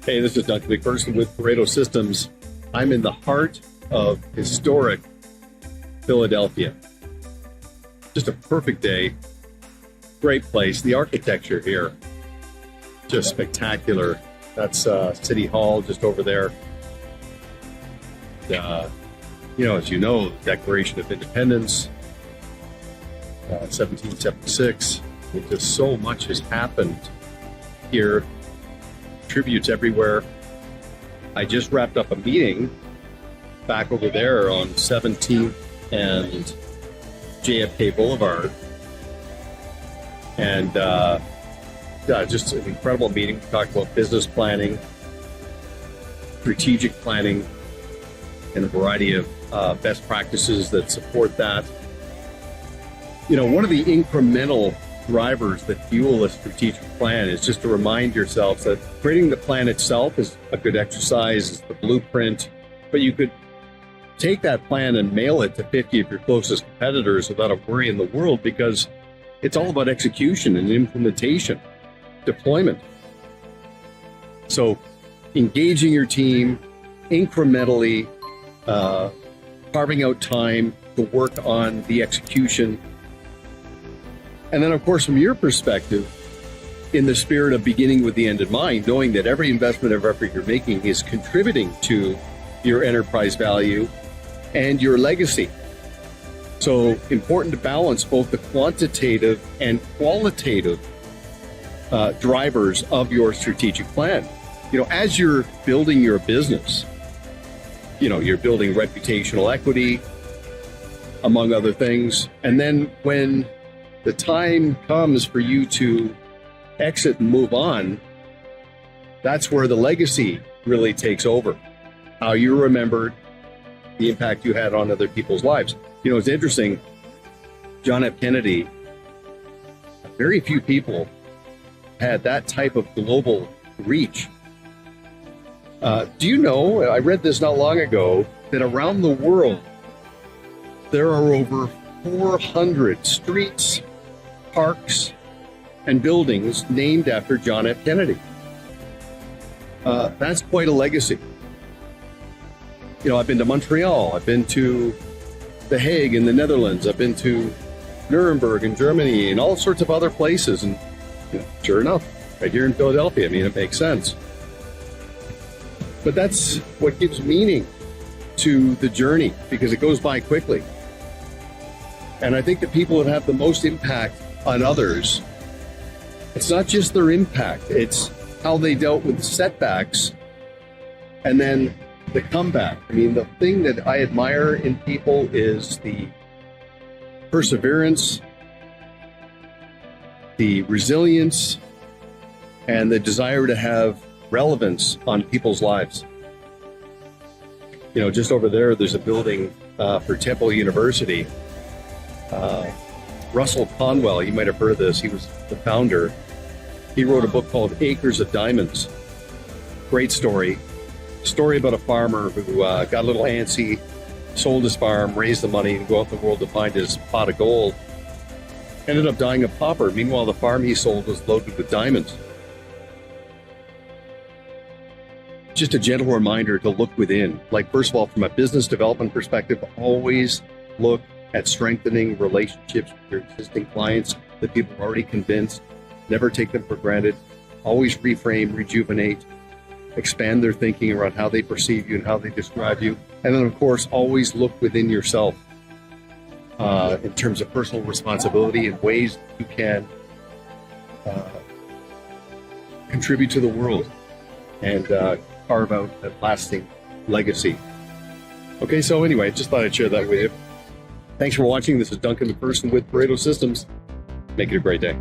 Hey, this is Duncan MacPherson with Pareto Systems. I'm in the heart of historic Philadelphia. Just a perfect day. Great place. The architecture here, just spectacular. That's City Hall just over there. As you know, the Declaration of Independence, 1776. Just so much has happened here. Tributes everywhere. I just wrapped up a meeting back over there on 17th and JFK Boulevard. And just an incredible meeting. We talked about business planning, strategic planning, and a variety of best practices that support that. One of the incremental drivers that fuel a strategic plan is just to remind yourselves that creating the plan itself is a good exercise, it's the blueprint, but you could take that plan and mail it to 50 of your closest competitors without a worry in the world, because it's all about execution and implementation, deployment. So engaging your team incrementally, carving out time to work on the execution. And then, of course, from your perspective, in the spirit of beginning with the end in mind, knowing that every investment of effort you're making is contributing to your enterprise value and your legacy. So important to balance both the quantitative and qualitative drivers of your strategic plan. As you're building your business, you're building reputational equity, among other things. And then when the time comes for you to exit and move on, that's where the legacy really takes over. How you're remembered, the impact you had on other people's lives. It's interesting, John F. Kennedy, very few people had that type of global reach. Do you know, I read this not long ago, that around the world, there are over 400 streets, parks, and buildings named after John F. Kennedy. That's quite a legacy. I've been to Montreal, I've been to The Hague in the Netherlands, I've been to Nuremberg in Germany, and all sorts of other places. And sure enough, right here in Philadelphia, it makes sense. But that's what gives meaning to the journey, because it goes by quickly. And I think the people that have the most impact on others, it's not just their impact, it's how they dealt with setbacks and then the comeback. The thing that I admire in people is the perseverance, the resilience, and the desire to have relevance on people's lives. Just over there's a building for Temple University. Russell Conwell, you might have heard of this, he was the founder. He wrote a book called Acres of Diamonds. Great story. Story about a farmer who got a little antsy, sold his farm, raised the money, and go out in the world to find his pot of gold. Ended up dying of pauper. Meanwhile, the farm he sold was loaded with diamonds. Just a gentle reminder to look within. First of all, from a business development perspective, always look at strengthening relationships with your existing clients, the people are already convinced. Never take them for granted. Always reframe, rejuvenate, expand their thinking around how they perceive you and how they describe you. And then, of course, always look within yourself in terms of personal responsibility and ways you can contribute to the world and carve out a lasting legacy. Okay, so anyway, just thought I'd share that with you. Thanks for watching. This is Duncan MacPherson with Pareto Systems. Make it a great day.